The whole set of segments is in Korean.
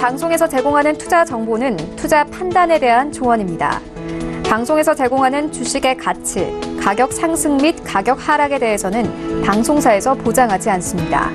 방송에서 제공하는 투자 정보는 투자 판단에 대한 조언입니다. 방송에서 제공하는 주식의 가치, 가격 상승 및 가격 하락에 대해서는 방송사에서 보장하지 않습니다.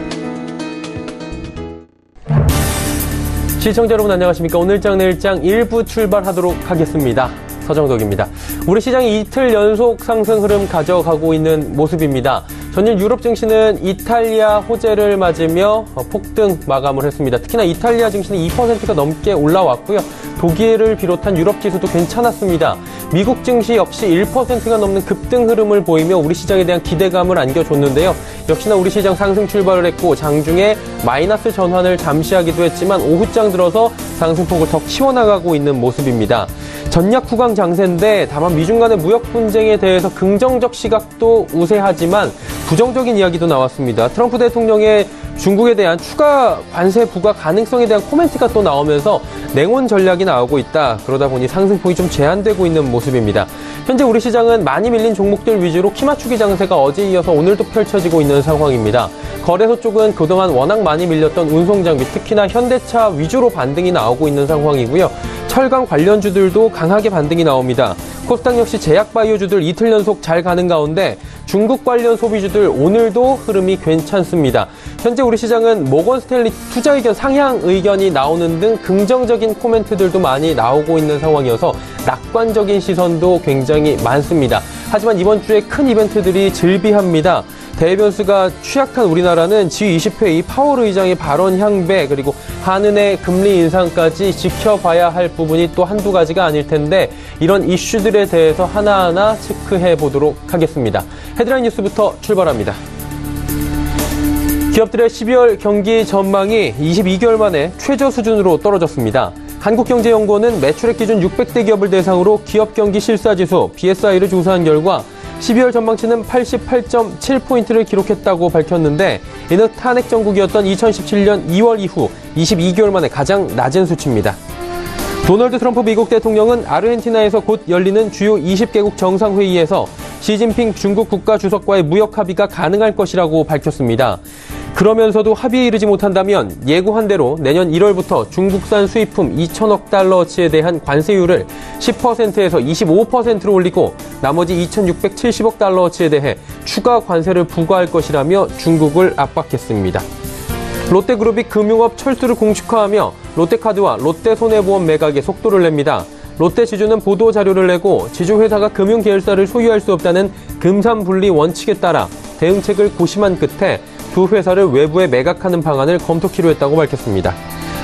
시청자 여러분 안녕하십니까? 오늘장 내일장 1부 출발하도록 하겠습니다. 서정덕입니다. 우리 시장이 이틀 연속 상승 흐름 가져가고 있는 모습입니다. 전일 유럽 증시는 이탈리아 호재를 맞으며 폭등 마감을 했습니다. 특히나 이탈리아 증시는 2%가 넘게 올라왔고요. 독일을 비롯한 유럽 지수도 괜찮았습니다. 미국 증시 역시 1%가 넘는 급등 흐름을 보이며 우리 시장에 대한 기대감을 안겨줬는데요. 역시나 우리 시장 상승 출발을 했고 장중에 마이너스 전환을 잠시 하기도 했지만 오후장 들어서 상승폭을 더 키워나가고 있는 모습입니다. 전략 후광 장세인데 다만 미중 간의 무역 분쟁에 대해서 긍정적 시각도 우세하지만 부정적인 이야기도 나왔습니다. 트럼프 대통령의 중국에 대한 추가 관세 부과 가능성에 대한 코멘트가 또 나오면서 냉온 전략이 나오고 있다. 그러다 보니 상승폭이 좀 제한되고 있는 모습입니다. 현재 우리 시장은 많이 밀린 종목들 위주로 키 맞추기 장세가 어제 이어서 오늘도 펼쳐지고 있는 상황입니다. 거래소 쪽은 그동안 워낙 많이 밀렸던 운송장비, 특히나 현대차 위주로 반등이 나오고 있는 상황이고요. 철강 관련주들도 강하게 반등이 나옵니다. 코스닥 역시 제약바이오주들 이틀 연속 잘 가는 가운데 중국 관련 소비주들 오늘도 흐름이 괜찮습니다. 현재 우리 시장은 모건 스탠리 투자 의견 상향 의견이 나오는 등 긍정적인 코멘트들도 많이 나오고 있는 상황이어서 낙관적인 시선도 굉장히 많습니다. 하지만 이번 주에 큰 이벤트들이 즐비합니다. 대변수가 취약한 우리나라는 G20회의 파월 의장의 발언 향배 그리고 한은의 금리 인상까지 지켜봐야 할 부분이 또 한두 가지가 아닐 텐데 이런 이슈들에 대해서 하나하나 체크해 보도록 하겠습니다. 헤드라인 뉴스부터 출발합니다. 기업들의 12월 경기 전망이 22개월 만에 최저 수준으로 떨어졌습니다. 한국경제연구원은 매출액 기준 600대 기업을 대상으로 기업 경기 실사지수 BSI를 조사한 결과 12월 전망치는 88.7포인트를 기록했다고 밝혔는데 이는 탄핵 정국이었던 2017년 2월 이후 22개월 만에 가장 낮은 수치입니다. 도널드 트럼프 미국 대통령은 아르헨티나에서 곧 열리는 주요 20개국 정상회의에서 시진핑 중국 국가주석과의 무역 합의가 가능할 것이라고 밝혔습니다. 그러면서도 합의에 이르지 못한다면 예고한 대로 내년 1월부터 중국산 수입품 2천억 달러어치에 대한 관세율을 10%에서 25%로 올리고 나머지 2,670억 달러어치에 대해 추가 관세를 부과할 것이라며 중국을 압박했습니다. 롯데그룹이 금융업 철수를 공식화하며 롯데카드와 롯데손해보험 매각에 속도를 냅니다. 롯데 지주는 보도 자료를 내고 지주회사가 금융계열사를 소유할 수 없다는 금산분리 원칙에 따라 대응책을 고심한 끝에 두 회사를 외부에 매각하는 방안을 검토키로 했다고 밝혔습니다.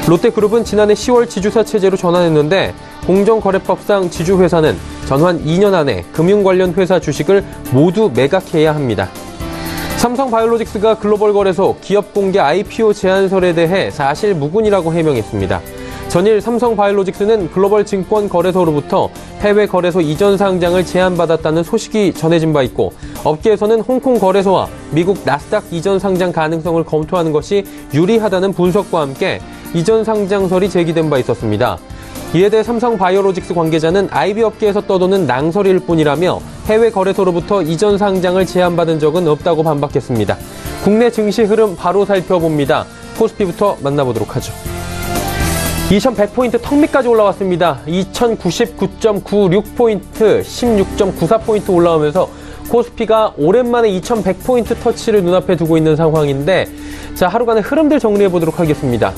롯데그룹은 지난해 10월 지주사 체제로 전환했는데 공정거래법상 지주회사는 전환 2년 안에 금융 관련 회사 주식을 모두 매각해야 합니다. 삼성바이오로직스가 글로벌 거래소 기업 공개 IPO 제안설에 대해 사실 무근이라고 해명했습니다. 전일 삼성바이오로직스는 글로벌 증권 거래소로부터 해외 거래소 이전 상장을 제안받았다는 소식이 전해진 바 있고 업계에서는 홍콩 거래소와 미국 나스닥 이전 상장 가능성을 검토하는 것이 유리하다는 분석과 함께 이전 상장설이 제기된 바 있었습니다. 이에 대해 삼성바이오로직스 관계자는 IB 업계에서 떠도는 낭설일 뿐이라며 해외 거래소로부터 이전 상장을 제안받은 적은 없다고 반박했습니다. 국내 증시 흐름 바로 살펴봅니다. 코스피부터 만나보도록 하죠. 2100포인트 턱 밑까지 올라왔습니다. 2099.96포인트, 16.94포인트 올라오면서 코스피가 오랜만에 2100포인트 터치를 눈앞에 두고 있는 상황인데 자, 하루간의 흐름들 정리해 보도록 하겠습니다.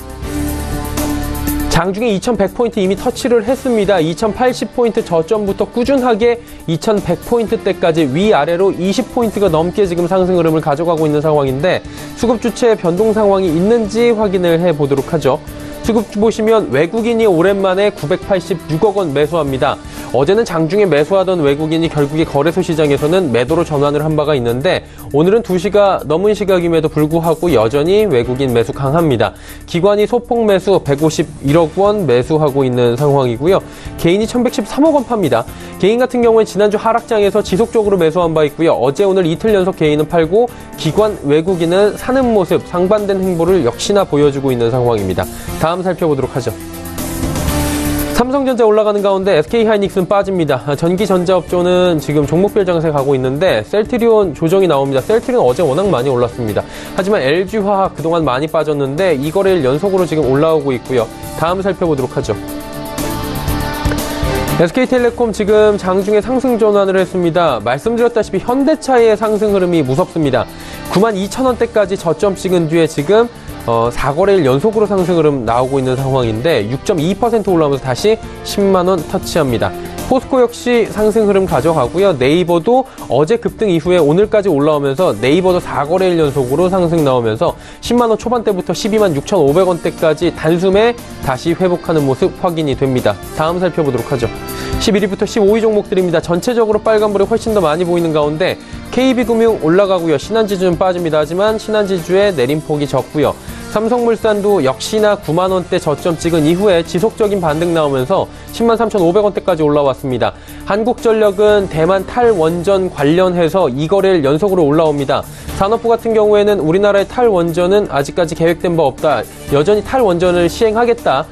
장중에 2100포인트 이미 터치를 했습니다. 2080포인트 저점부터 꾸준하게 2100포인트대까지 위아래로 20포인트가 넘게 지금 상승 흐름을 가져가고 있는 상황인데 수급 주체의 변동 상황이 있는지 확인을 해보도록 하죠. 수급 보시면 외국인이 오랜만에 986억 원 매수합니다. 어제는 장중에 매수하던 외국인이 결국에 거래소 시장에서는 매도로 전환을 한 바가 있는데 오늘은 2시가 넘은 시각임에도 불구하고 여전히 외국인 매수 강합니다. 기관이 소폭 매수 151억 원 매수하고 있는 상황이고요. 개인이 1113억 원 팝니다. 개인 같은 경우는 지난주 하락장에서 지속적으로 매수한 바 있고요. 어제 오늘 이틀 연속 개인은 팔고 기관 외국인은 사는 모습 상반된 행보를 역시나 보여주고 있는 상황입니다. 다음 살펴보도록 하죠. 삼성전자 올라가는 가운데 SK하이닉스는 빠집니다. 전기전자업종은 지금 종목별 장세 가고 있는데 셀트리온 조정이 나옵니다. 셀트리온 어제 워낙 많이 올랐습니다. 하지만 LG화학 그동안 많이 빠졌는데 이 거래일 연속으로 지금 올라오고 있고요. 다음 살펴보도록 하죠. SK텔레콤 지금 장중에 상승 전환을 했습니다. 말씀드렸다시피 현대차의 상승 흐름이 무섭습니다. 92,000원대까지 저점 찍은 뒤에 지금 4거래일 연속으로 상승 흐름 나오고 있는 상황인데 6.2% 올라오면서 다시 10만원 터치합니다. 포스코 역시 상승 흐름 가져가고요. 네이버도 어제 급등 이후에 오늘까지 올라오면서 네이버도 4거래일 연속으로 상승 나오면서 10만원 초반대부터 12만 6,500원대까지 단숨에 다시 회복하는 모습 확인이 됩니다. 다음 살펴보도록 하죠. 11위부터 15위 종목들입니다. 전체적으로 빨간불이 훨씬 더 많이 보이는 가운데 KB금융 올라가고요. 신한지주는 빠집니다. 하지만 신한지주의 내림폭이 적고요. 삼성물산도 역시나 9만원대 저점 찍은 이후에 지속적인 반등 나오면서 10만 3,500원대까지 올라왔습니다. 한국전력은 대만 탈원전 관련해서 2거래일 연속으로 올라옵니다. 산업부 같은 경우에는 우리나라의 탈원전은 아직까지 계획된 바 없다. 여전히 탈원전을 시행하겠다.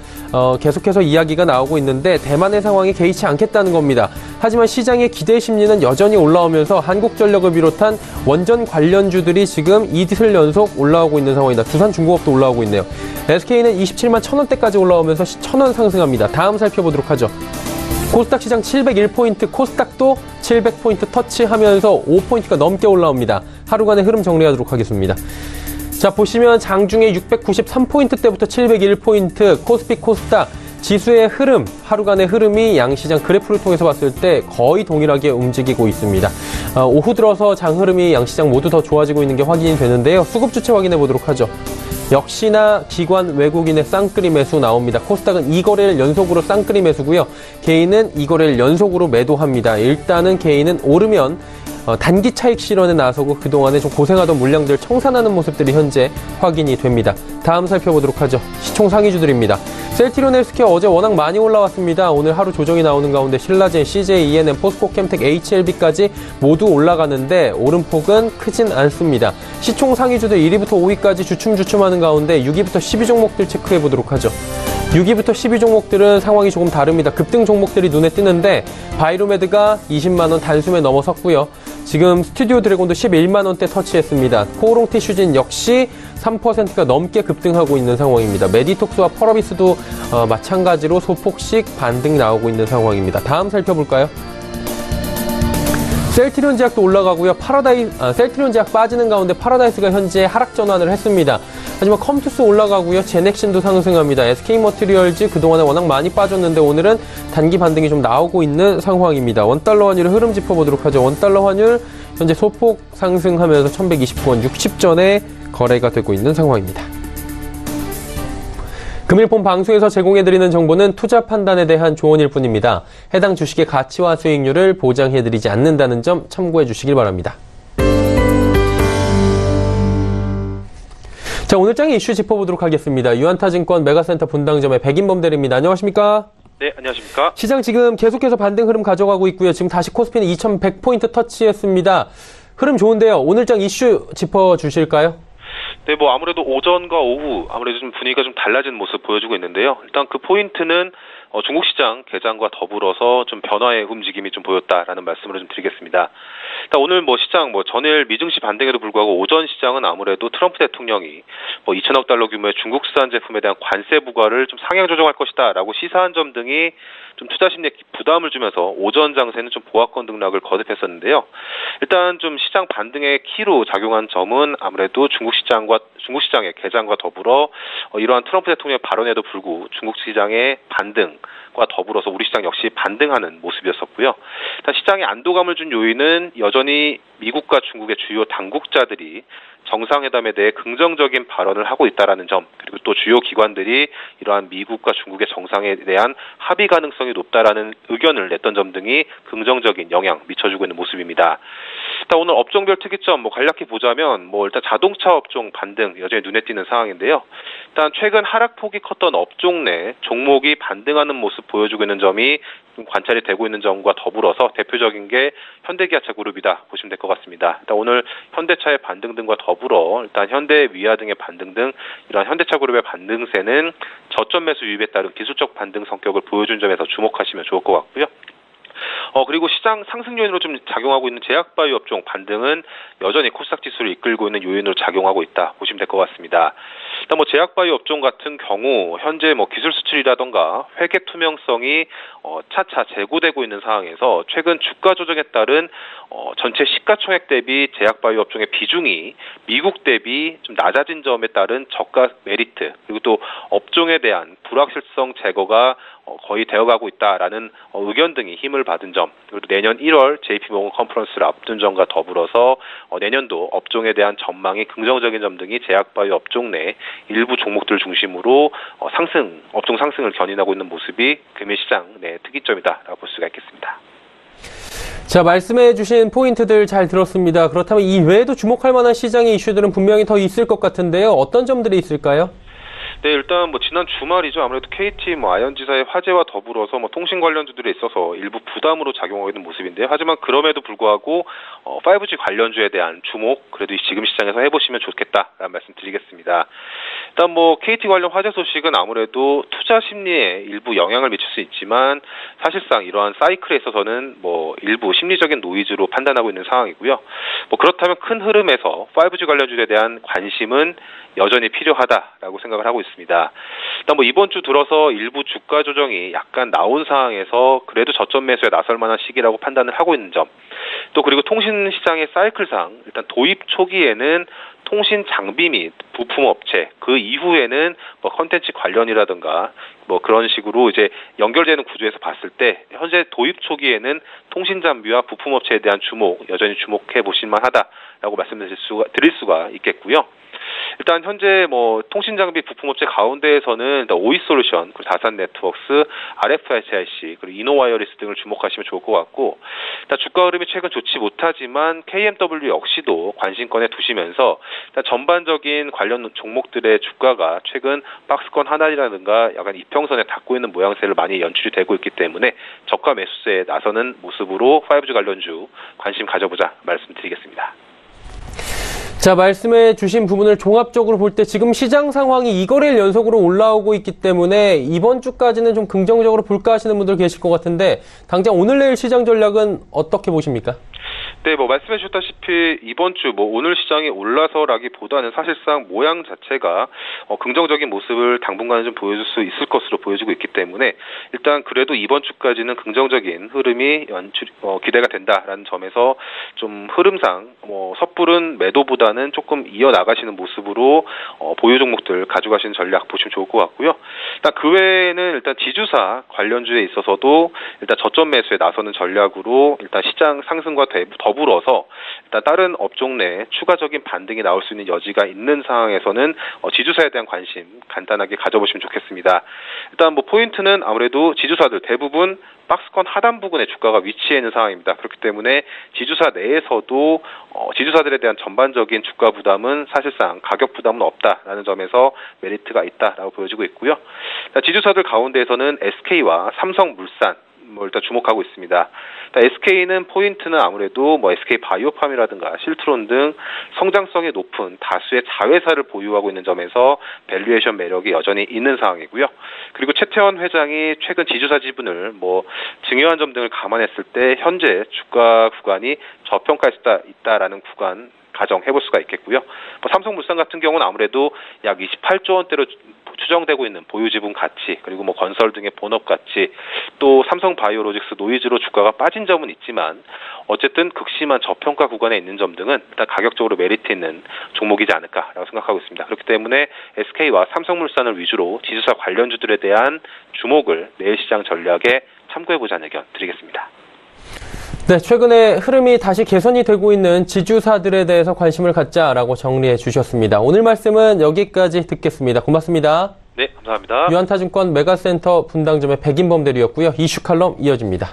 계속해서 이야기가 나오고 있는데 대만의 상황이 개의치 않겠다는 겁니다. 하지만 시장의 기대 심리는 여전히 올라오면서 한국전력을 비롯한 원전 관련주들이 지금 이틀 연속 올라오고 있는 상황이다. 두산중공업도 올라오고 있네요. SK는 27만 1,000원대까지 올라오면서 1,000원 상승합니다. 다음 살펴보도록 하죠. 코스닥 시장 701포인트, 코스닥도 700포인트 터치하면서 5포인트가 넘게 올라옵니다. 하루간의 흐름 정리하도록 하겠습니다. 자, 보시면 장중에 693포인트대부터 701포인트, 코스피, 코스닥, 지수의 흐름, 하루간의 흐름이 양시장 그래프를 통해서 봤을 때 거의 동일하게 움직이고 있습니다. 오후 들어서 장 흐름이 양시장 모두 더 좋아지고 있는 게 확인이 되는데요. 수급 주체 확인해 보도록 하죠. 역시나 기관 외국인의 쌍끌이 매수 나옵니다. 코스닥은 2거래일 연속으로 쌍끌이 매수고요. 개인은 2거래일 연속으로 매도합니다. 일단은 개인은 오르면 단기 차익 실현에 나서고 그동안에 좀 고생하던 물량들 청산하는 모습들이 현재 확인이 됩니다. 다음 살펴보도록 하죠. 시총 상위주들입니다. 셀트리온 헬스케어 어제 워낙 많이 올라왔습니다. 오늘 하루 조정이 나오는 가운데 신라젠, CJ, ENM, 포스코, 캠텍, HLB까지 모두 올라가는데 오름폭은 크진 않습니다. 시총 상위주들 1위부터 5위까지 주춤주춤하는 가운데 6위부터 10위 종목들 체크해보도록 하죠. 6위부터 10위 종목들은 상황이 조금 다릅니다. 급등 종목들이 눈에 띄는데 바이로메드가 20만원 단숨에 넘어섰고요. 지금 스튜디오 드래곤도 11만원대 터치했습니다. 코오롱 티슈진 역시 3%가 넘게 급등하고 있는 상황입니다. 메디톡스와 펄어비스도 마찬가지로 소폭씩 반등 나오고 있는 상황입니다. 다음 살펴볼까요? 셀트리온 제약도 올라가고요. 셀트리온 제약 빠지는 가운데 파라다이스가 현재 하락 전환을 했습니다. 하지만 컴투스 올라가고요. 제넥신도 상승합니다. SK머티리얼즈 그동안에 워낙 많이 빠졌는데 오늘은 단기 반등이 좀 나오고 있는 상황입니다. 원달러 환율의 흐름 짚어보도록 하죠. 원달러 환율 현재 소폭 상승하면서 1129원 60전에 거래가 되고 있는 상황입니다. 금일폰 방송에서 제공해드리는 정보는 투자 판단에 대한 조언일 뿐입니다. 해당 주식의 가치와 수익률을 보장해드리지 않는다는 점 참고해 주시길 바랍니다. 자, 오늘 장의 이슈 짚어보도록 하겠습니다. 유한타증권 메가센터 분당점의 백인범 대리입니다. 안녕하십니까? 네, 안녕하십니까? 시장 지금 계속해서 반등 흐름 가져가고 있고요. 지금 다시 코스피는 2100포인트 터치했습니다. 흐름 좋은데요. 오늘 장 이슈 짚어주실까요? 네, 아무래도 오전과 오후 아무래도 좀 분위기가 좀 달라진 모습 보여주고 있는데요. 일단 그 포인트는 중국 시장 개장과 더불어서 좀 변화의 움직임이 좀 보였다라는 말씀을 좀 드리겠습니다. 일단 오늘 시장 전일 미증시 반등에도 불구하고 오전 시장은 아무래도 트럼프 대통령이 2천억 달러 규모의 중국산 제품에 대한 관세 부과를 좀 상향 조정할 것이다라고 시사한 점 등이 좀 투자 심리에 부담을 주면서 오전 장세는 좀 보합권 등락을 거듭했었는데요. 일단 좀 시장 반등의 키로 작용한 점은 아무래도 중국 시장의 개장과 더불어 이러한 트럼프 대통령의 발언에도 불구하고 중국 시장의 반등과 더불어서 우리 시장 역시 반등하는 모습이었었고요. 일단 시장에 안도감을 준 요인은 여전히 미국과 중국의 주요 당국자들이 정상회담에 대해 긍정적인 발언을 하고 있다라는 점, 그리고 또 주요 기관들이 이러한 미국과 중국의 정상에 대한 합의 가능성이 높다라는 의견을 냈던 점 등이 긍정적인 영향 미쳐주고 있는 모습입니다. 일단 오늘 업종별 특이점 간략히 보자면 일단 자동차 업종 반등 여전히 눈에 띄는 상황인데요. 일단 최근 하락폭이 컸던 업종 내 종목이 반등하는 모습 보여주고 있는 점이 좀 관찰이 되고 있는 점과 더불어서 대표적인 게 현대기아차 그룹이다 보시면 될 것 같습니다. 일단 오늘 현대차의 반등 등과 더불어 일단 현대 위아 등의 반등 등 이러한 현대차 그룹의 반등세는 저점 매수 유입에 따른 기술적 반등 성격을 보여준 점에서 주목하시면 좋을 것 같고요. 그리고 시장 상승 요인으로 좀 작용하고 있는 제약바이오 업종 반등은 여전히 코스닥 지수를 이끌고 있는 요인으로 작용하고 있다 보시면 될 것 같습니다. 일단 제약바이오 업종 같은 경우 현재 기술 수출이라던가 회계 투명성이 차차 재고되고 있는 상황에서 최근 주가 조정에 따른 전체 시가총액 대비 제약바이오 업종의 비중이 미국 대비 좀 낮아진 점에 따른 저가 메리트, 그리고 또 업종에 대한 불확실성 제거가 거의 되어가고 있다라는 의견 등이 힘을 받은 점, 그리고 내년 1월 JP모건 컨퍼런스를 앞둔 점과 더불어서 내년도 업종에 대한 전망이 긍정적인 점 등이 제약바이오 업종 내 일부 종목들 중심으로 업종 상승을 견인하고 있는 모습이 금일시장 내 특이점이다라고 볼 수가 있겠습니다. 자, 말씀해 주신 포인트들 잘 들었습니다. 그렇다면 이 외에도 주목할 만한 시장의 이슈들은 분명히 더 있을 것 같은데요. 어떤 점들이 있을까요? 네, 일단 지난 주말이죠. 아무래도 KT 아현지사의 화재와 더불어서 통신 관련주들에 있어서 일부 부담으로 작용하고 있는 모습인데요. 하지만 그럼에도 불구하고 5G 관련주에 대한 주목, 그래도 지금 시장에서 해보시면 좋겠다라는 말씀 드리겠습니다. 일단 KT 관련 화재 소식은 아무래도 투자 심리에 일부 영향을 미칠 수 있지만 사실상 이러한 사이클에 있어서는 일부 심리적인 노이즈로 판단하고 있는 상황이고요. 그렇다면 큰 흐름에서 5G 관련주에 대한 관심은 여전히 필요하다라고 생각을 하고 있습니다. 일단 이번 주 들어서 일부 주가 조정이 약간 나온 상황에서 그래도 저점 매수에 나설 만한 시기라고 판단을 하고 있는 점, 또 그리고 통신 시장의 사이클상 일단 도입 초기에는 통신 장비 및 부품 업체, 그 이후에는 컨텐츠 관련이라든가 그런 식으로 이제 연결되는 구조에서 봤을 때 현재 도입 초기에는 통신 장비와 부품 업체에 대한 주목, 여전히 주목해 보실 만하다라고 드릴 수가 있겠고요. 일단 현재 통신 장비 부품 업체 가운데에서는 오이솔루션, 그리고 다산 네트워크스, RFIC, 그리고 이노와이어리스 등을 주목하시면 좋을 것 같고, 일단 주가 흐름이 최근 좋지 못하지만 KMW 역시도 관심권에 두시면서 일단 전반적인 관련 종목들의 주가가 최근 박스권 하단이라든가 약간 이평선에 닿고 있는 모양새를 많이 연출이 되고 있기 때문에 저가 매수세에 나서는 모습으로 5G 관련주 관심 가져보자 말씀드리겠습니다. 자, 말씀해 주신 부분을 종합적으로 볼 때 지금 시장 상황이 2거래일 연속으로 올라오고 있기 때문에 이번 주까지는 좀 긍정적으로 볼까 하시는 분들 계실 것 같은데 당장 오늘 내일 시장 전략은 어떻게 보십니까? 네, 말씀해 주셨다시피 이번 주 오늘 시장이 올라서라기보다는 사실상 모양 자체가 긍정적인 모습을 당분간은 좀 보여줄 수 있을 것으로 보여지고 있기 때문에 일단 그래도 이번 주까지는 긍정적인 흐름이 기대가 된다라는 점에서 좀 흐름상 섣부른 매도보다는 조금 이어나가시는 모습으로 보유 종목들 가져가시는 전략 보시면 좋을 것 같고요. 일단 그 외에는 일단 지주사 관련주에 있어서도 일단 저점 매수에 나서는 전략으로 일단 시장 상승과 더불어서 일단 다른 업종 내 추가적인 반등이 나올 수 있는 여지가 있는 상황에서는 지주사에 대한 관심 간단하게 가져보시면 좋겠습니다. 일단 포인트는 아무래도 지주사들 대부분 박스권 하단 부근에 주가가 위치해 있는 상황입니다. 그렇기 때문에 지주사 내에서도 지주사들에 대한 전반적인 주가 부담은 사실상 가격 부담은 없다라는 점에서 메리트가 있다라고 보여지고 있고요. 지주사들 가운데에서는 SK와 삼성물산 일단 주목하고 있습니다. SK는 포인트는 아무래도 SK 바이오팜이라든가 실트론 등 성장성이 높은 다수의 자회사를 보유하고 있는 점에서 밸류에이션 매력이 여전히 있는 상황이고요. 그리고 최태원 회장이 최근 지주사 지분을 증여한 점 등을 감안했을 때 현재 주가 구간이 저평가할 수 있다라는 구간 가정해볼 수가 있겠고요. 삼성물산 같은 경우는 아무래도 약 28조 원대로 추정되고 있는 보유 지분 가치, 그리고 건설 등의 본업 가치, 또 삼성바이오로직스 노이즈로 주가가 빠진 점은 있지만 어쨌든 극심한 저평가 구간에 있는 점 등은 일단 가격적으로 메리트 있는 종목이지 않을까라고 생각하고 있습니다. 그렇기 때문에 SK와 삼성물산을 위주로 지주사 관련주들에 대한 주목을 내일 시장 전략에 참고해보자는 의견 드리겠습니다. 네, 최근에 흐름이 다시 개선이 되고 있는 지주사들에 대해서 관심을 갖자라고 정리해 주셨습니다. 오늘 말씀은 여기까지 듣겠습니다. 고맙습니다. 네, 감사합니다. 유한타증권 메가센터 분당점의 백인범 대리였고요. 이슈 칼럼 이어집니다.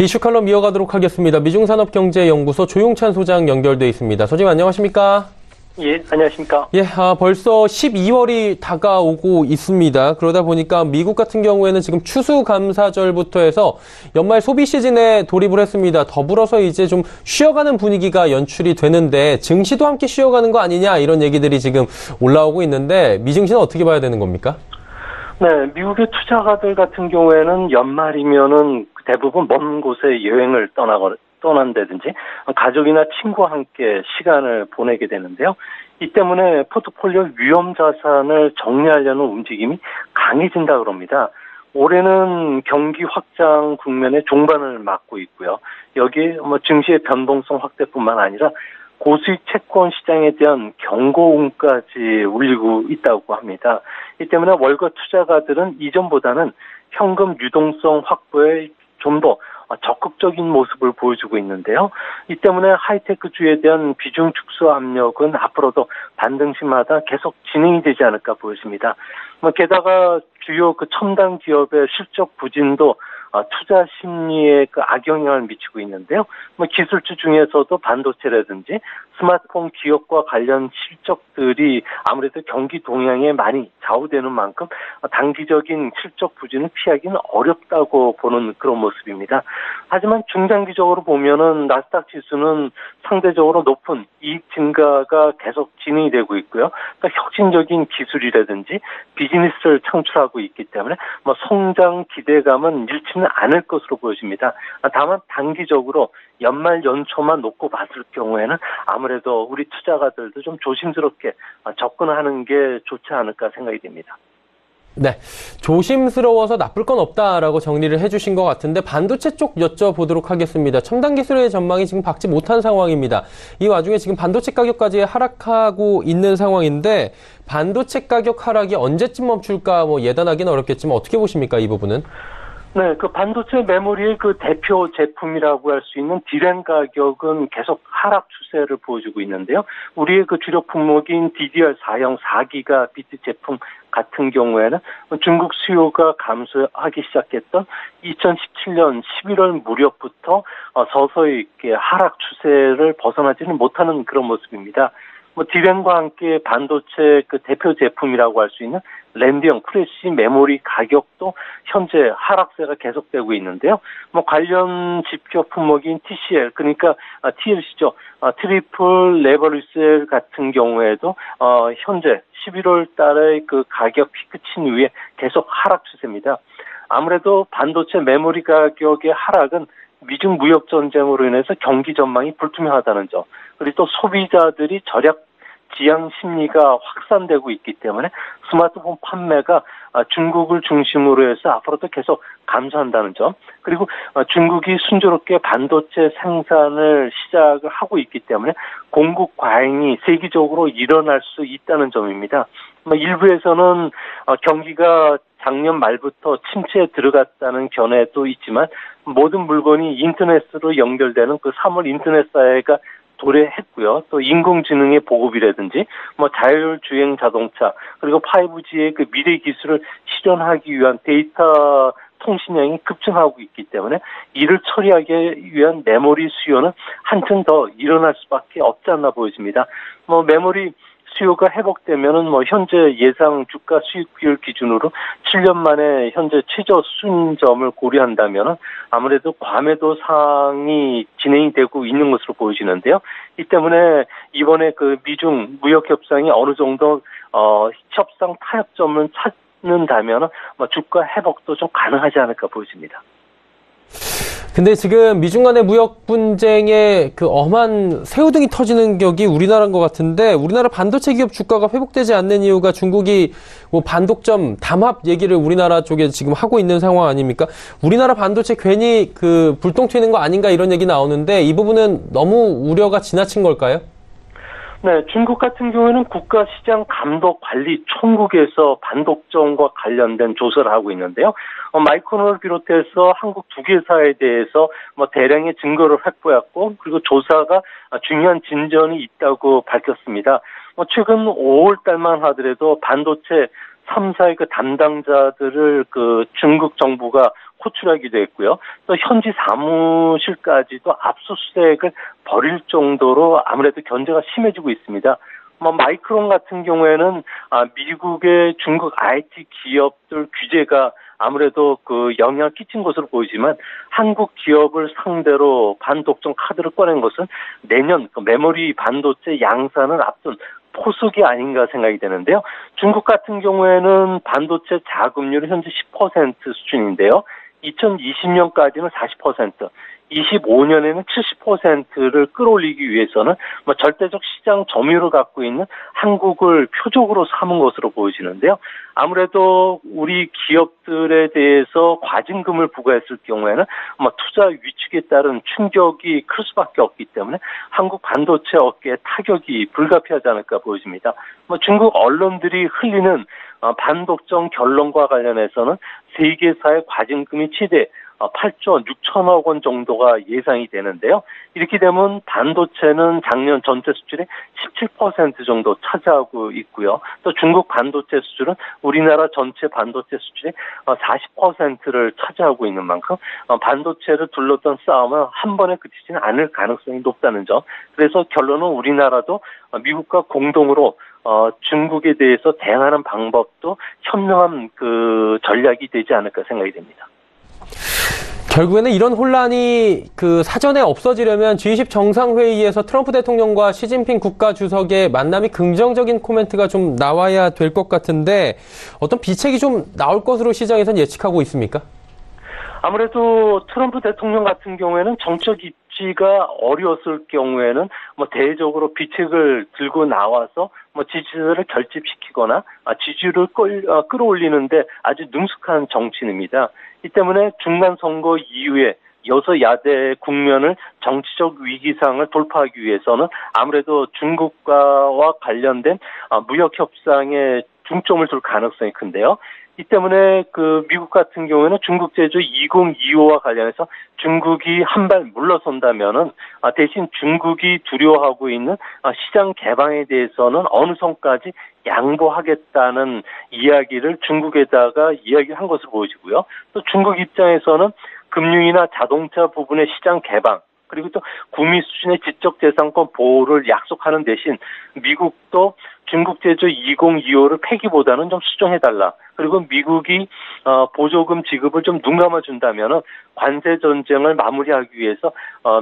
이슈 칼럼 이어가도록 하겠습니다. 미중산업경제연구소 조용찬 소장 연결돼 있습니다. 소장님 안녕하십니까? 예, 안녕하십니까. 예, 벌써 12월이 다가오고 있습니다. 그러다 보니까 미국 같은 경우에는 지금 추수감사절부터 해서 연말 소비 시즌에 돌입을 했습니다. 더불어서 이제 좀 쉬어가는 분위기가 연출이 되는데 증시도 함께 쉬어가는 거 아니냐 이런 얘기들이 지금 올라오고 있는데 미증시는 어떻게 봐야 되는 겁니까? 네, 미국의 투자가들 같은 경우에는 연말이면은 대부분 먼 곳에 여행을 떠난다든지 가족이나 친구와 함께 시간을 보내게 되는데요. 이 때문에 포트폴리오 위험 자산을 정리하려는 움직임이 강해진다 그럽니다. 올해는 경기 확장 국면의 종반을 맞고 있고요. 여기에 증시의 변동성 확대뿐만 아니라 고수익 채권 시장에 대한 경고음까지 울리고 있다고 합니다. 이 때문에 월가 투자가들은 이전보다는 현금 유동성 확보에 좀 더 적극적인 모습을 보여주고 있는데요. 이 때문에 하이테크주에 대한 비중 축소 압력은 앞으로도 반등시마다 계속 진행이 되지 않을까 보여집니다. 게다가 주요 첨단 기업의 실적 부진도 투자 심리에 악영향을 미치고 있는데요. 기술주 중에서도 반도체라든지 스마트폰 기업과 관련 실적들이 아무래도 경기 동향에 많이 좌우되는 만큼 단기적인 실적 부진을 피하기는 어렵다고 보는 그런 모습입니다. 하지만 중장기적으로 보면은 나스닥 지수는 상대적으로 높은 이익 증가가 계속 진행이 되고 있고요. 그러니까 혁신적인 기술이라든지 비즈니스를 창출하고 있기 때문에 성장 기대감은 잃지는 않을 것으로 보여집니다. 다만 단기적으로 연말 연초만 놓고 봤을 경우에는 아무래도 우리 투자가들도 좀 조심스럽게 접근하는 게 좋지 않을까 생각이 됩니다. 네, 조심스러워서 나쁠 건 없다라고 정리를 해주신 것 같은데 반도체 쪽 여쭤보도록 하겠습니다. 첨단 기술의 전망이 지금 밝지 못한 상황입니다. 이 와중에 지금 반도체 가격까지 하락하고 있는 상황인데 반도체 가격 하락이 언제쯤 멈출까 예단하기는 어렵겠지만 어떻게 보십니까, 이 부분은? 네, 반도체 메모리의 대표 제품이라고 할 수 있는 D램 가격은 계속 하락 추세를 보여주고 있는데요. 우리의 주력 품목인 DDR4형 4기가비트 제품 같은 경우에는 중국 수요가 감소하기 시작했던 2017년 11월 무렵부터 서서히 이렇게 하락 추세를 벗어나지는 못하는 그런 모습입니다. D램과 함께 반도체 대표 제품이라고 할 수 있는 램디형 프레시 메모리 가격도 현재 하락세가 계속되고 있는데요. 관련 지표 품목인 TCL, 그러니까 TLC죠. 트리플 레버리셀 같은 경우에도 현재 11월 달에 가격 피크 친 이후에 계속 하락 추세입니다. 아무래도 반도체 메모리 가격의 하락은 미중 무역 전쟁으로 인해서 경기 전망이 불투명하다는 점, 그리고 또 소비자들이 절약 지양 심리가 확산되고 있기 때문에 스마트폰 판매가 중국을 중심으로 해서 앞으로도 계속 감소한다는 점, 그리고 중국이 순조롭게 반도체 생산을 시작을 하고 있기 때문에 공급 과잉이 세계적으로 일어날 수 있다는 점입니다. 일부에서는 경기가 작년 말부터 침체에 들어갔다는 견해도 있지만 모든 물건이 인터넷으로 연결되는 3월 인터넷 사회가 도래했고요. 또 인공지능의 보급이라든지 자율주행 자동차 그리고 5G의 미래 기술을 실현하기 위한 데이터 통신량이 급증하고 있기 때문에 이를 처리하기 위한 메모리 수요는 한층 더 일어날 수밖에 없지 않나 보여집니다. 메모리 수요가 회복되면은 현재 예상 주가 수익 비율 기준으로 7년 만에 현재 최저 수준점을 고려한다면은 아무래도 과매도 상황이 진행이 되고 있는 것으로 보여지는데요. 이 때문에 이번에 미중 무역 협상이 어느 정도 협상 타협점을 찾는다면은 주가 회복도 좀 가능하지 않을까 보여집니다. 근데 지금 미중 간의 무역 분쟁에 엄한 새우등이 터지는 격이 우리나라인 것 같은데 우리나라 반도체 기업 주가가 회복되지 않는 이유가 중국이 반독점 담합 얘기를 우리나라 쪽에 지금 하고 있는 상황 아닙니까? 우리나라 반도체 괜히 불똥 튀는 거 아닌가 이런 얘기 나오는데 이 부분은 너무 우려가 지나친 걸까요? 네, 중국 같은 경우에는 국가시장감독관리총국에서 반독점과 관련된 조사를 하고 있는데요. 마이크론을 비롯해서 한국 두 개사에 대해서 대량의 증거를 확보했고 그리고 조사가 중요한 진전이 있다고 밝혔습니다. 최근 5월 달만 하더라도 반도체 3사의 담당자들을 중국 정부가 호출하기도 했고요. 또 현지 사무실까지도 압수수색을 벌일 정도로 아무래도 견제가 심해지고 있습니다. 마이크론 같은 경우에는 미국의 중국 IT 기업들 규제가 아무래도 그 영향을 끼친 것으로 보이지만 한국 기업을 상대로 반독점 카드를 꺼낸 것은 내년 메모리 반도체 양산을 앞둔 포석이 아닌가 생각이 되는데요. 중국 같은 경우에는 반도체 자금률이 현재 10% 수준인데요. 2020년까지는 40%, 25년에는 70%를 끌어올리기 위해서는 절대적 시장 점유율을 갖고 있는 한국을 표적으로 삼은 것으로 보여지는데요. 아무래도 우리 기업들에 대해서 과징금을 부과했을 경우에는 투자 위축에 따른 충격이 클 수밖에 없기 때문에 한국 반도체 업계의 타격이 불가피하지 않을까 보여집니다. 중국 언론들이 흘리는 반독점 결론과 관련해서는 세계사의 과징금이 최대 8조 6천억 원 정도가 예상이 되는데요. 이렇게 되면 반도체는 작년 전체 수출의 17% 정도 차지하고 있고요. 또 중국 반도체 수출은 우리나라 전체 반도체 수출의 40%를 차지하고 있는 만큼 반도체를 둘렀던 싸움은 한 번에 그치지는 않을 가능성이 높다는 점. 그래서 결론은 우리나라도 미국과 공동으로 중국에 대해서 대응하는 방법도 현명한 그 전략이 되지 않을까 생각이 됩니다. 결국에는 이런 혼란이 사전에 없어지려면 G20 정상회의에서 트럼프 대통령과 시진핑 국가주석의 만남이 긍정적인 코멘트가 좀 나와야 될 것 같은데 어떤 비책이 좀 나올 것으로 시장에선 예측하고 있습니까? 아무래도 트럼프 대통령 같은 경우에는 정책 입지가 어려웠을 경우에는 대외적으로 비책을 들고 나와서 지지자를 결집시키거나 지지율을 끌어올리는데 아주 능숙한 정치인입니다. 이 때문에 중간 선거 이후에 여서야대 국면을 정치적 위기상을 돌파하기 위해서는 아무래도 중국과와 관련된 무역 협상에 중점을 둘 가능성이 큰데요. 이 때문에 미국 같은 경우에는 중국 제조 2025와 관련해서 중국이 한 발 물러선다면은 대신 중국이 두려워하고 있는 시장 개방에 대해서는 어느 선까지 양보하겠다는 이야기를 중국에다가 이야기한 것으로 보여지고요. 또 중국 입장에서는 금융이나 자동차 부분의 시장 개방 그리고 또 구미 수준의 지적재산권 보호를 약속하는 대신 미국도 중국 제조 2025를 폐기보다는 좀 수정해달라. 그리고 미국이 보조금 지급을 좀 눈 감아준다면은 관세 전쟁을 마무리하기 위해서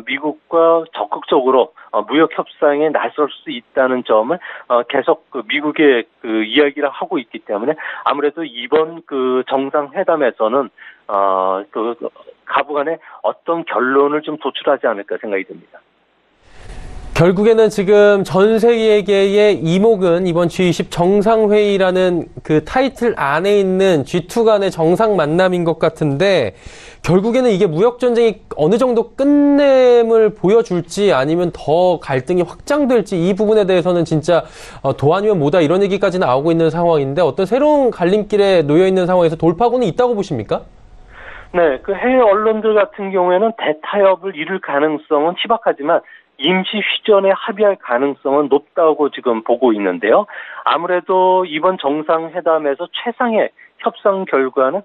미국과 적극적으로 무역 협상에 나설 수 있다는 점을 계속 미국의 이야기를 하고 있기 때문에 아무래도 이번 정상회담에서는 가부간에 어떤 결론을 좀 도출하지 않을까 생각이 듭니다. 결국에는 지금 전 세계의 이목은 이번 G20 정상회의라는 타이틀 안에 있는 G2 간의 정상 만남인 것 같은데 결국에는 이게 무역전쟁이 어느 정도 끝냄을 보여줄지 아니면 더 갈등이 확장될지 이 부분에 대해서는 진짜 도안이면 뭐다 이런 얘기까지 나오고 있는 상황인데 어떤 새로운 갈림길에 놓여 있는 상황에서 돌파구는 있다고 보십니까? 네, 해외 언론들 같은 경우에는 대타협을 이룰 가능성은 희박하지만 임시 휴전에 합의할 가능성은 높다고 지금 보고 있는데요. 아무래도 이번 정상회담에서 최상의 협상 결과는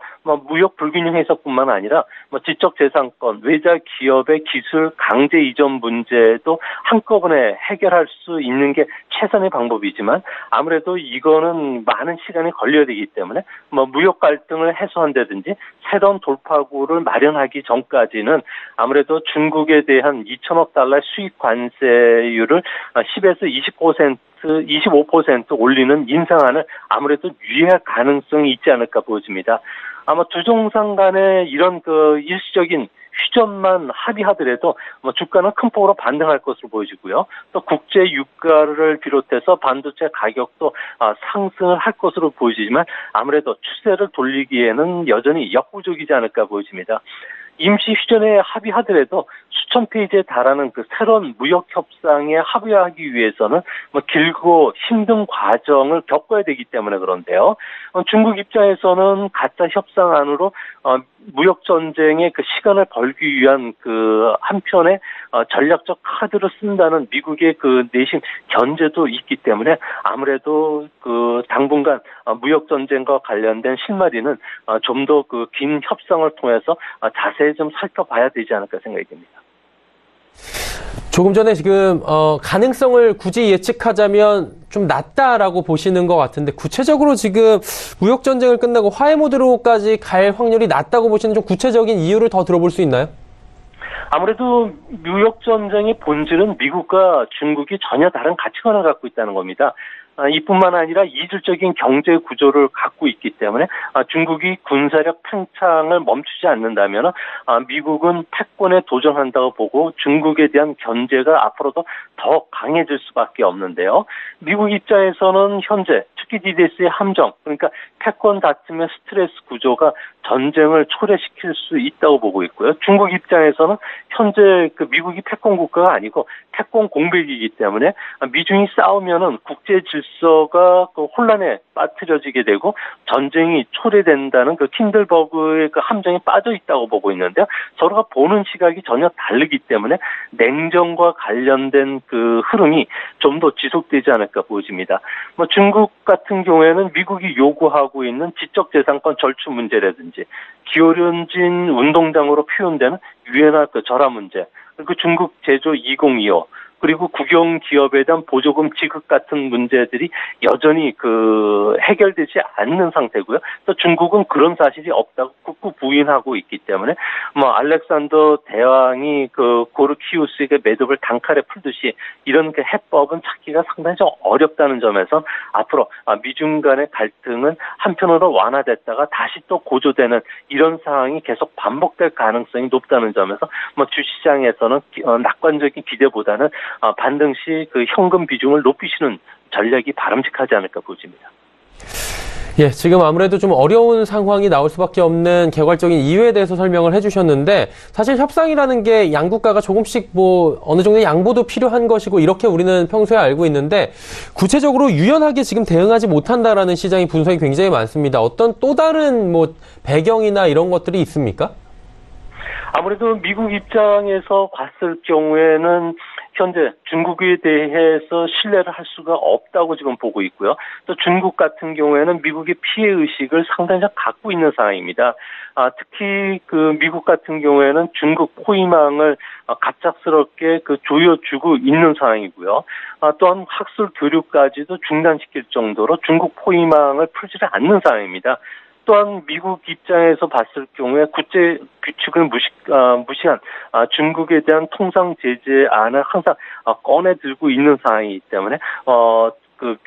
무역 불균형 해소뿐만 아니라 지적재산권, 외자 기업의 기술 강제 이전 문제도 한꺼번에 해결할 수 있는 게 최선의 방법이지만 아무래도 이거는 많은 시간이 걸려야 되기 때문에 무역 갈등을 해소한다든지 새로운 돌파구를 마련하기 전까지는 아무래도 중국에 대한 2천억 달러의 수입 관세율을 10에서 25% 올리는 인상안을 아무래도 유예할 가능성이 있지 않을까 보여집니다. 아마 두 정상 간의 이런 일시적인 휴전만 합의하더라도 주가는 큰 폭으로 반등할 것으로 보여지고요. 또 국제 유가를 비롯해서 반도체 가격도 상승을 할 것으로 보여지지만 아무래도 추세를 돌리기에는 여전히 역부족이지 않을까 보여집니다. 임시 휴전에 합의하더라도 수천 페이지에 달하는 새로운 무역 협상에 합의하기 위해서는 길고 힘든 과정을 겪어야 되기 때문에 그런데요. 중국 입장에서는 가짜 협상안으로 무역 전쟁의 시간을 벌기 위한 한편의 전략적 카드를 쓴다는 미국의 내심 견제도 있기 때문에 아무래도 당분간 무역 전쟁과 관련된 실마리는 좀 더 긴 협상을 통해서 자세히 좀 살펴봐야 되지 않을까 생각이 듭니다. 조금 전에 지금 가능성을 굳이 예측하자면 좀 낮다라고 보시는 것 같은데 구체적으로 지금 무역 전쟁을 끝나고 화해 모드로까지 갈 확률이 낮다고 보시는 좀 구체적인 이유를 더 들어볼 수 있나요? 아무래도 무역 전쟁의 본질은 미국과 중국이 전혀 다른 가치관을 갖고 있다는 겁니다. 이뿐만 아니라 이질적인 경제 구조를 갖고 있기 때문에 중국이 군사력 팽창을 멈추지 않는다면 미국은 패권에 도전한다고 보고 중국에 대한 견제가 앞으로도 더 강해질 수밖에 없는데요. 미국 입장에서는 현재 특히 DDS의 함정, 그러니까 패권 다툼의 스트레스 구조가 전쟁을 초래시킬 수 있다고 보고 있고요. 중국 입장에서는 현재 미국이 패권 국가가 아니고 패권 공백이기 때문에 미중이 싸우면은 국제 질서가 혼란에 빠뜨려지게 되고 전쟁이 초래된다는 킨들버그의 함정에 빠져 있다고 보고 있는데요. 서로가 보는 시각이 전혀 다르기 때문에 냉전과 관련된 흐름이 좀 더 지속되지 않을까 보여집니다. 중국 같은 경우에는 미국이 요구하고 있는 지적재산권 절취 문제라든지 기울어진 운동장으로 표현되는 유엔화 절하 문제, 그리고 중국 제조 2025 그리고 국영 기업에 대한 보조금 지급 같은 문제들이 여전히 해결되지 않는 상태고요. 또 중국은 그런 사실이 없다고 굳고 부인하고 있기 때문에 알렉산더 대왕이 고르키우스에게 매듭을 단칼에 풀듯이 이런 해법은 찾기가 상당히 좀 어렵다는 점에서 앞으로 미중 간의 갈등은 한편으로 완화됐다가 다시 또 고조되는 이런 상황이 계속 반복될 가능성이 높다는 점에서 주시장에서는 낙관적인 기대보다는 반등시 현금 비중을 높이시는 전략이 바람직하지 않을까 보입니다. 예, 지금 아무래도 좀 어려운 상황이 나올 수밖에 없는 개괄적인 이유에 대해서 설명을 해주셨는데 사실 협상이라는 게 양국가가 조금씩 어느 정도의 양보도 필요한 것이고 이렇게 우리는 평소에 알고 있는데 구체적으로 유연하게 지금 대응하지 못한다라는 시장의 분석이 굉장히 많습니다. 어떤 또 다른 배경이나 이런 것들이 있습니까? 아무래도 미국 입장에서 봤을 경우에는 현재 중국에 대해서 신뢰를 할 수가 없다고 지금 보고 있고요. 또 중국 같은 경우에는 미국의 피해 의식을 상당히 갖고 있는 상황입니다. 특히 미국 같은 경우에는 중국 포위망을 갑작스럽게 조여주고 있는 상황이고요. 또한 학술 교류까지도 중단시킬 정도로 중국 포위망을 풀지를 않는 상황입니다. 또한 미국 입장에서 봤을 경우에 국제 규칙을 무시한 중국에 대한 통상 제재안을 항상 꺼내 들고 있는 상황이기 때문에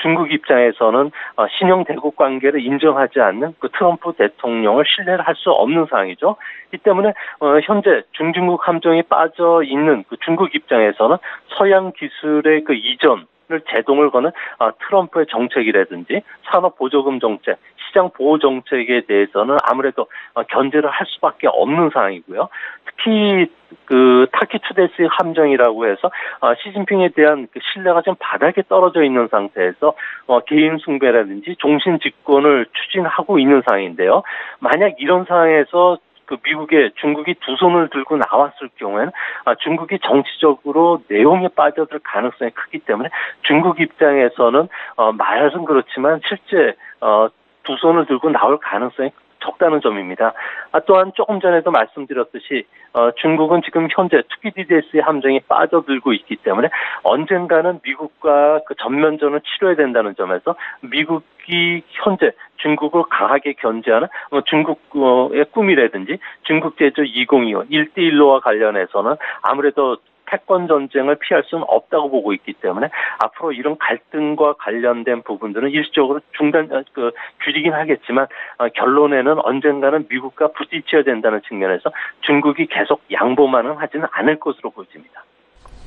중국 입장에서는 신형 대국 관계를 인정하지 않는 트럼프 대통령을 신뢰를 할 수 없는 상황이죠. 이 때문에 현재 중중국 함정에 빠져 있는 중국 입장에서는 서양 기술의 이전을 제동을 거는 트럼프의 정책이라든지 산업 보조금 정책, 시장 보호 정책에 대해서는 아무래도 견제를 할 수밖에 없는 상황이고요. 특히 타키투데스 함정이라고 해서 시진핑에 대한 신뢰가 좀 바닥에 떨어져 있는 상태에서 개인 숭배라든지 종신 집권을 추진하고 있는 상황인데요. 만약 이런 상황에서 미국에 중국이 두 손을 들고 나왔을 경우에는 중국이 정치적으로 내용에 빠져들 가능성이 크기 때문에 중국 입장에서는 말은 그렇지만 실제 두 손을 들고 나올 가능성이 적다는 점입니다. 또한 조금 전에도 말씀드렸듯이 중국은 지금 현재 특히 DDS의 함정에 빠져들고 있기 때문에 언젠가는 미국과 전면전을 치러야 된다는 점에서 미국이 현재 중국을 강하게 견제하는 중국의 꿈이라든지 중국 제조 2025 1대1로와 관련해서는 아무래도 패권 전쟁을 피할 수는 없다고 보고 있기 때문에 앞으로 이런 갈등과 관련된 부분들은 일시적으로 줄이긴 하겠지만 결론에는 언젠가는 미국과 부딪혀야 된다는 측면에서 중국이 계속 양보만은 하지는 않을 것으로 보입니다.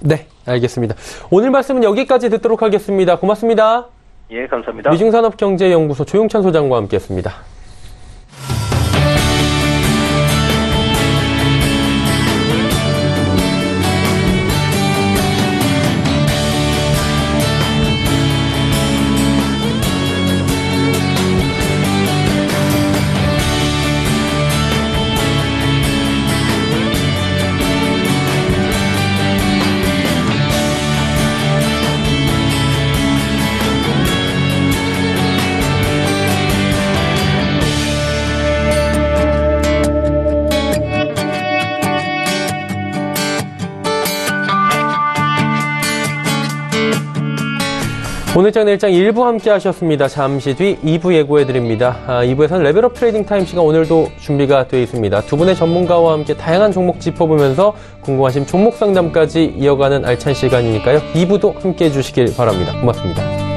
네, 알겠습니다. 오늘 말씀은 여기까지 듣도록 하겠습니다. 고맙습니다. 예, 감사합니다. 미중산업경제연구소 조용찬 소장과 함께했습니다. 오늘장 내일장 1부 함께 하셨습니다. 잠시 뒤 2부 예고해드립니다. 2부에서는 레벨업 트레이딩 타임 시간 오늘도 준비가 되어 있습니다. 두 분의 전문가와 함께 다양한 종목 짚어보면서 궁금하신 종목 상담까지 이어가는 알찬 시간이니까요. 2부도 함께 해주시길 바랍니다. 고맙습니다.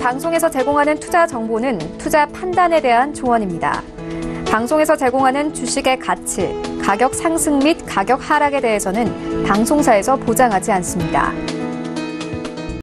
방송에서 제공하는 투자 정보는 투자 판단에 대한 조언입니다. 방송에서 제공하는 주식의 가치, 가격 상승 및 가격 하락에 대해서는 방송사에서 보장하지 않습니다.